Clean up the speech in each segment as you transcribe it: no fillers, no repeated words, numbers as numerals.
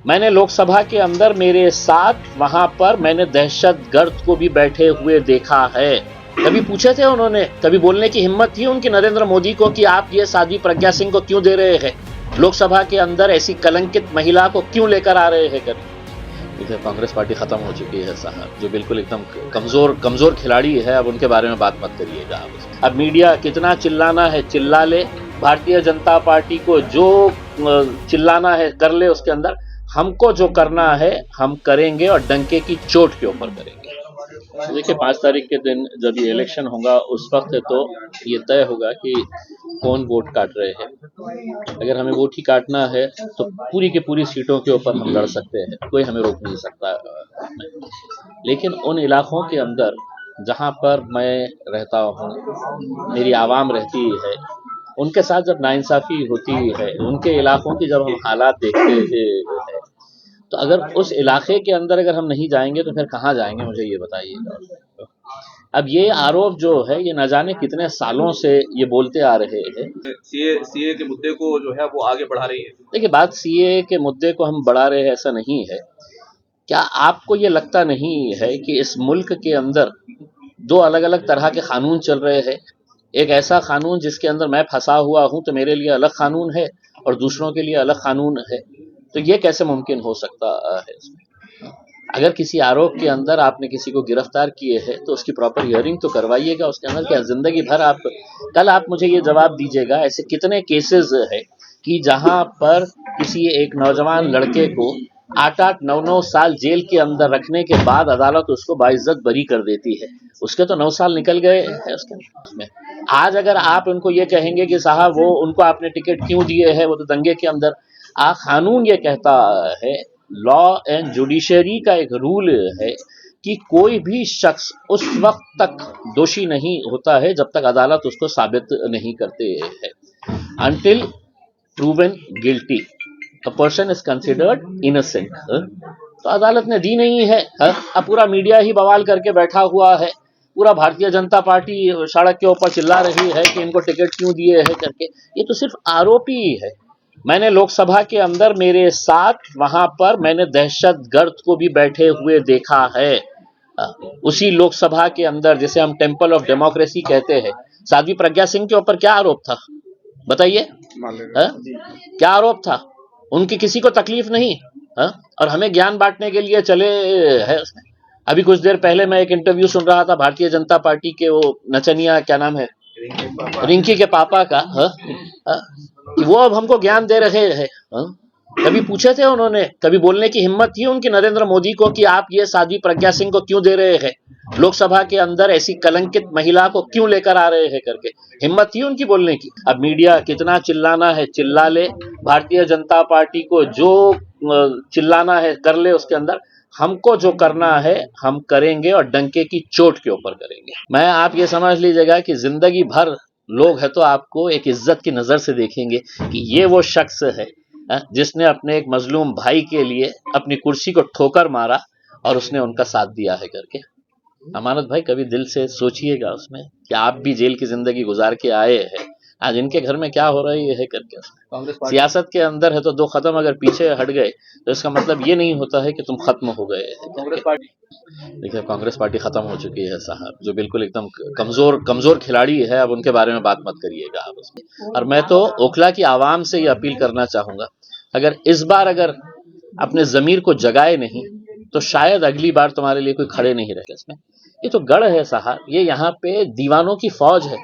मैंने लोकसभा के अंदर मेरे साथ वहां पर मैंने दहशतगर्द को भी बैठे हुए देखा है। कभी पूछे थे उन्होंने, कभी बोलने की हिम्मत थी उनकी नरेंद्र मोदी को कि आप ये साध्वी प्रज्ञा सिंह को क्यों दे रहे हैं, लोकसभा के अंदर ऐसी कलंकित महिला को क्यों लेकर आ रहे हैं कर। इधर कांग्रेस पार्टी खत्म हो चुकी है साहब, जो बिल्कुल एकदम कमजोर खिलाड़ी है। अब उनके बारे में बात मत करिएगा आप। अब मीडिया कितना चिल्लाना है चिल्ला ले, भारतीय जनता पार्टी को जो चिल्लाना है कर ले, उसके अंदर हमको जो करना है हम करेंगे और डंके की चोट के ऊपर करेंगे। देखिए 5 तारीख के दिन जब ये इलेक्शन होगा उस वक्त तो ये तय होगा कि कौन वोट काट रहे हैं। अगर हमें वोट ही काटना है तो पूरी की पूरी सीटों के ऊपर हम लड़ सकते हैं, कोई हमें रोक नहीं सकता। लेकिन उन इलाकों के अंदर जहां पर मैं रहता हूं, मेरी आवाम रहती है, उनके साथ जब नाइंसाफी होती है, उनके इलाकों की जब हम हालात देखते हैं, तो अगर उस इलाके के अंदर अगर हम नहीं जाएंगे तो फिर कहाँ जाएंगे, मुझे ये बताइएगा। अब ये आरोप जो है ये न जाने कितने सालों से ये बोलते आ रहे हैं। सीए के मुद्दे को जो है वो आगे बढ़ा रही है। देखिए बात सीए के मुद्दे को हम बढ़ा रहे हैं ऐसा नहीं है। क्या आपको ये लगता नहीं है कि इस मुल्क के अंदर 2 अलग अलग तरह के कानून चल रहे हैं? एक ऐसा कानून जिसके अंदर मैं फंसा हुआ हूं तो मेरे लिए अलग कानून है और दूसरों के लिए अलग कानून है। तो ये कैसे मुमकिन हो सकता है? अगर किसी आरोप के अंदर आपने किसी को गिरफ्तार किए है तो उसकी प्रॉपर हियरिंग तो करवाइएगा। उसके अंदर क्या जिंदगी भर आप, कल आप मुझे ये जवाब दीजिएगा, ऐसे कितने केसेस है कि जहां पर किसी एक नौजवान लड़के को 8-8, 9-9 साल जेल के अंदर रखने के बाद अदालत उसको बाइज्जत बरी कर देती है। उसके तो 9 साल निकल गए हैं उसके। आज अगर आप उनको ये कहेंगे कि साहब वो उनको आपने टिकट क्यों दिए है, वो तो दंगे के अंदर, कानून ये कहता है, लॉ एंड जुडिशरी का एक रूल है कि कोई भी शख्स उस वक्त तक दोषी नहीं होता है जब तक अदालत उसको साबित नहीं करते है। Until proven guilty a person is considered innocent. तो अदालत ने दी नहीं है। अब पूरा मीडिया ही बवाल करके बैठा हुआ है, पूरा भारतीय जनता पार्टी सड़क के ऊपर चिल्ला रही है कि इनको टिकट क्यों दिए है करके। ये तो सिर्फ आरोपी है। मैंने लोकसभा के अंदर मेरे साथ वहां पर मैंने दहशतगर्द को भी बैठे हुए देखा है। उसी लोकसभा के अंदर जिसे हम टेंपल ऑफ डेमोक्रेसी कहते हैं, साध्वी प्रज्ञा सिंह के ऊपर क्या आरोप था बताइए? क्या आरोप था? उनकी किसी को तकलीफ नहीं है और हमें ज्ञान बांटने के लिए चले है उसमें। अभी कुछ देर पहले मैं एक इंटरव्यू सुन रहा था भारतीय जनता पार्टी के वो नचनिया, क्या नाम है, रिंकी के पापा का, कि वो अब हमको ज्ञान दे रहे हैं। कभी पूछे थे उन्होंने, कभी बोलने की हिम्मत थी उनकी नरेंद्र मोदी को कि आप ये साध्वी प्रज्ञा सिंह को क्यों दे रहे हैं, लोकसभा के अंदर ऐसी कलंकित महिला को क्यों लेकर आ रहे हैं करके? हिम्मत थी उनकी बोलने की? अब मीडिया कितना चिल्लाना है चिल्ला ले, भारतीय जनता पार्टी को जो चिल्लाना है कर ले, उसके अंदर हमको जो करना है हम करेंगे और डंके की चोट के ऊपर करेंगे। मैं, आप ये समझ लीजिएगा कि जिंदगी भर लोग है तो आपको एक इज्जत की नजर से देखेंगे कि ये वो शख्स है जिसने अपने एक मजलूम भाई के लिए अपनी कुर्सी को ठोकर मारा और उसने उनका साथ दिया है करके। अमानत भाई कभी दिल से सोचिएगा उसमें कि आप भी जेल की जिंदगी गुजार के आए हैं, आज इनके घर में क्या हो रही है करके। सियासत के अंदर है तो 2 कदम अगर पीछे हट गए तो इसका मतलब ये नहीं होता है कि तुम खत्म हो गए। कांग्रेस पार्टी, देखिए कांग्रेस पार्टी खत्म हो चुकी है साहब, जो बिल्कुल एकदम कमजोर खिलाड़ी है। अब उनके बारे में बात मत करिएगा आप उसमें। और मैं तो ओखला की आवाम से ये अपील करना चाहूंगा, अगर इस बार अगर अपने जमीर को जगाए नहीं तो शायद अगली बार तुम्हारे लिए कोई खड़े नहीं रहे इसमें। ये तो गढ़ है साहब, ये यहाँ पे दीवानों की फौज है।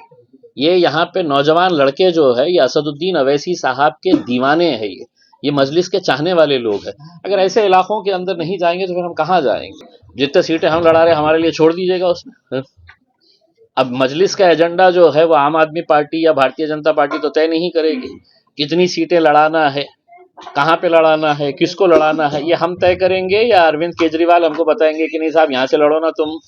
ये यहाँ पे नौजवान लड़के जो है ये असदुद्दीन अवैसी साहब के दीवाने हैं। ये मजलिस के चाहने वाले लोग हैं। अगर ऐसे इलाकों के अंदर नहीं जाएंगे तो फिर हम कहाँ जाएंगे? जितने सीटें हम लड़ा रहे हमारे लिए छोड़ दीजिएगा उसमें। अब मजलिस का एजेंडा जो है वो आम आदमी पार्टी या भारतीय जनता पार्टी तो तय नहीं करेगी। कितनी सीटें लड़ाना है, कहाँ पे लड़ाना है, किसको लड़ाना है, ये हम तय करेंगे या अरविंद केजरीवाल हमको बताएंगे कि नहीं साहब यहाँ से लड़ो ना, तुम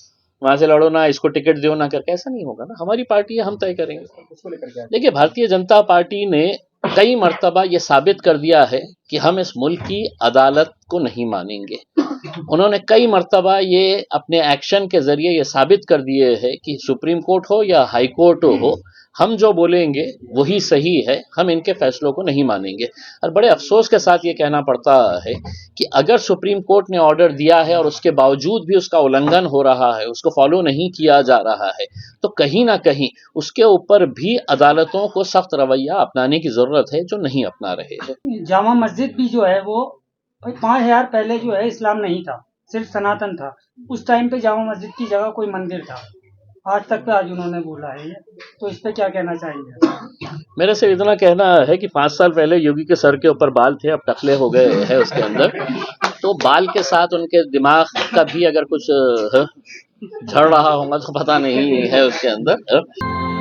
वहां से लड़ो ना, इसको टिकट दो ना करके? ऐसा नहीं होगा ना, हमारी पार्टी है, हम तय करेंगे। देखिए भारतीय जनता पार्टी ने कई मर्तबा ये साबित कर दिया है कि हम इस मुल्क की अदालत को नहीं मानेंगे। उन्होंने कई मर्तबा ये अपने एक्शन के ज़रिए ये साबित कर दिए हैं कि सुप्रीम कोर्ट हो या हाई कोर्ट हो, हम जो बोलेंगे वही सही है, हम इनके फैसलों को नहीं मानेंगे। और बड़े अफसोस के साथ ये कहना पड़ता है कि अगर सुप्रीम कोर्ट ने ऑर्डर दिया है और उसके बावजूद भी उसका उल्लंघन हो रहा है, उसको फॉलो नहीं किया जा रहा है, तो कहीं ना कहीं उसके ऊपर भी अदालतों को सख्त रवैया अपनाने की ज़रूरत है, जो नहीं अपना रहे हैं। जामा मस्जिद भी जो है वो 5000 पहले जो है इस्लाम नहीं था, सिर्फ सनातन था। उस टाइम पे जामा मस्जिद की जगह कोई मंदिर था। आज तक पे आज उन्होंने बोला है ये, तो इस पे क्या कहना चाहेंगे? मेरे से इतना कहना है कि 5 साल पहले योगी के सर के ऊपर बाल थे, अब टकले हो गए हैं उसके अंदर। तो बाल के साथ उनके दिमाग का भी अगर कुछ झड़ रहा होगा तो पता नहीं है उसके अंदर।